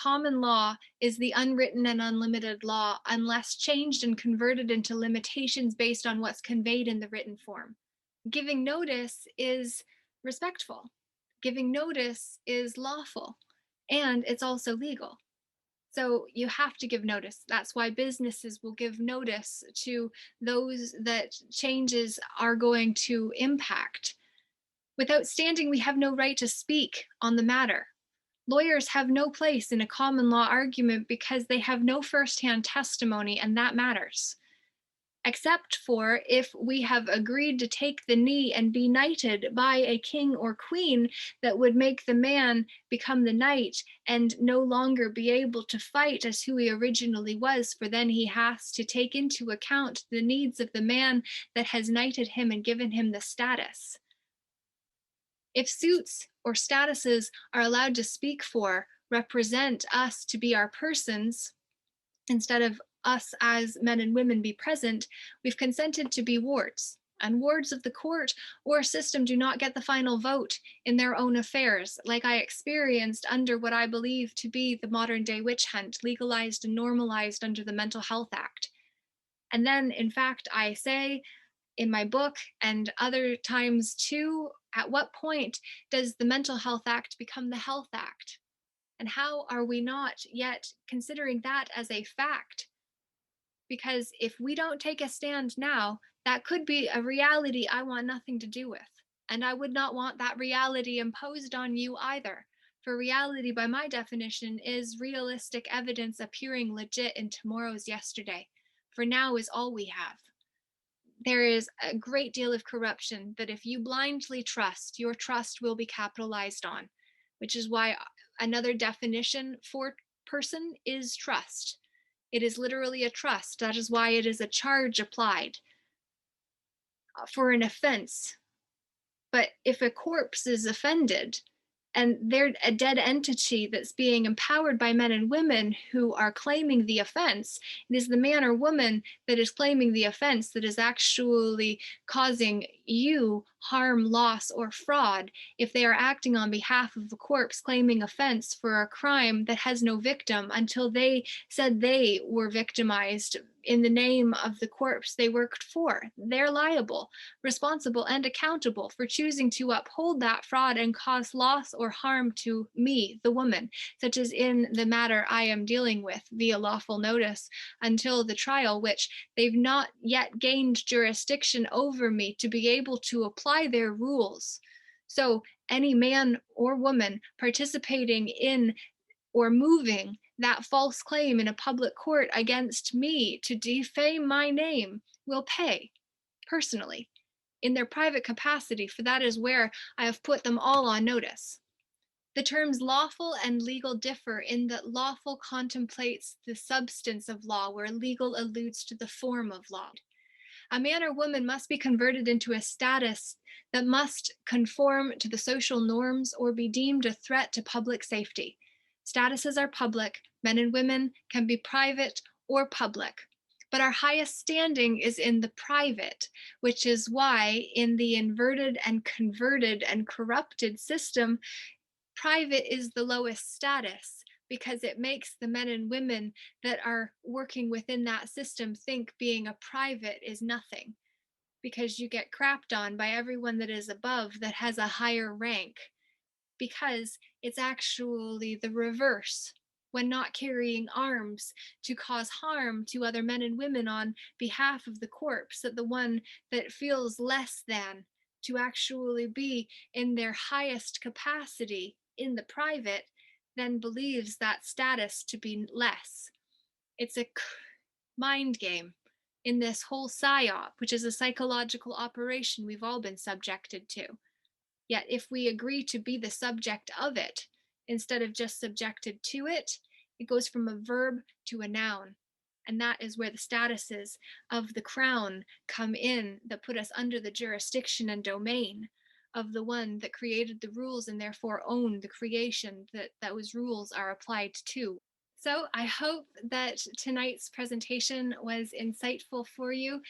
Common law is the unwritten and unlimited law unless changed and converted into limitations based on what's conveyed in the written form. Giving notice is respectful. Giving notice is lawful, and it's also legal. So you have to give notice. That's why businesses will give notice to those that changes are going to impact. Without standing, we have no right to speak on the matter. Lawyers have no place in a common law argument because they have no firsthand testimony, and that matters. Except for if we have agreed to take the knee and be knighted by a king or queen that would make the man become the knight and no longer be able to fight as who he originally was, for then he has to take into account the needs of the man that has knighted him and given him the status. If suits or statuses are allowed to speak for, represent us to be our persons, instead of us as men and women be present, we've consented to be wards. And wards of the court or system do not get the final vote in their own affairs, like I experienced under what I believe to be the modern day witch hunt, legalized and normalized under the Mental Health Act. And then, in fact, I say in my book and other times too, at what point does the Mental Health Act become the Health Act? And how are we not yet considering that as a fact? Because if we don't take a stand now, that could be a reality I want nothing to do with. And I would not want that reality imposed on you either. For reality, by my definition, is realistic evidence appearing legit in tomorrow's yesterday. For now is all we have. There is a great deal of corruption that if you blindly trust, your trust will be capitalized on, which is why another definition for person is trust. It is literally a trust. That is why it is a charge applied for an offense. But if a corpse is offended, and they're a dead entity that's being empowered by men and women who are claiming the offense. It is the man or woman that is claiming the offense that is actually causing you harm, loss, or fraud if they are acting on behalf of the corpse claiming offense for a crime that has no victim until they said they were victimized in the name of the corpse they worked for. They're liable, responsible, and accountable for choosing to uphold that fraud and cause loss or harm to me, the woman, such as in the matter I am dealing with via lawful notice until the trial, which they've not yet gained jurisdiction over me to be able to apply their rules. So any man or woman participating in or moving that false claim in a public court against me to defame my name will pay personally in their private capacity, for that is where I have put them all on notice. The terms lawful and legal differ in that lawful contemplates the substance of law, where legal alludes to the form of law. A man or woman must be converted into a status that must conform to the social norms or be deemed a threat to public safety. Statuses are public, men and women can be private or public. But our highest standing is in the private, which is why in the inverted and converted and corrupted system, private is the lowest status because it makes the men and women that are working within that system think being a private is nothing, because you get crapped on by everyone that is above that has a higher rank, because it's actually the reverse when not carrying arms to cause harm to other men and women on behalf of the corpse, that the one that feels less than to actually be in their highest capacity in the private then believes that status to be less. It's a mind game in this whole psyop, which is a psychological operation we've all been subjected to. Yet if we agree to be the subject of it, instead of just subjected to it, it goes from a verb to a noun. And that is where the statuses of the crown come in that put us under the jurisdiction and domain of the one that created the rules and therefore owned the creation that those rules are applied to. So I hope that tonight's presentation was insightful for you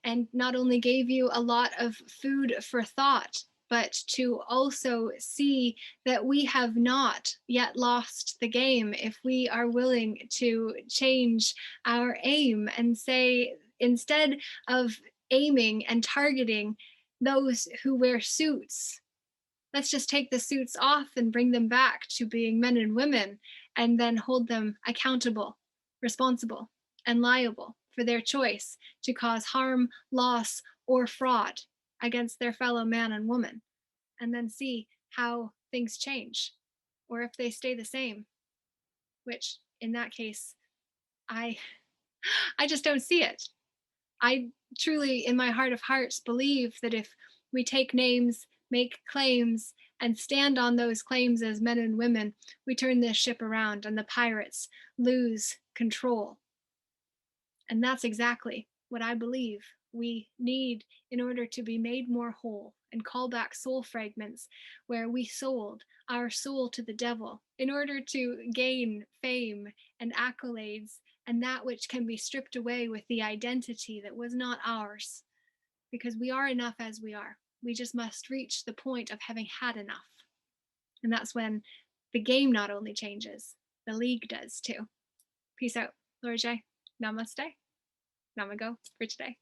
and not only gave you a lot of food for thought, but to also see that we have not yet lost the game if we are willing to change our aim and say, instead of aiming and targeting those who wear suits, let's just take the suits off and bring them back to being men and women, and then hold them accountable, responsible, and liable for their choice to cause harm, loss, or fraud against their fellow man and woman, and then see how things change or if they stay the same, which in that case, I I just don't see it. I truly, in my heart of hearts, believe that if we take names, make claims, and stand on those claims as men and women, we turn this ship around and the pirates lose control. And that's exactly what I believe we need in order to be made more whole and call back soul fragments where we sold our soul to the devil in order to gain fame and accolades and that which can be stripped away with the identity that was not ours. Because we are enough as we are. We just must reach the point of having had enough. And that's when the game not only changes, the league does too. Peace out. Lord Jai. Namaste. Namago for today.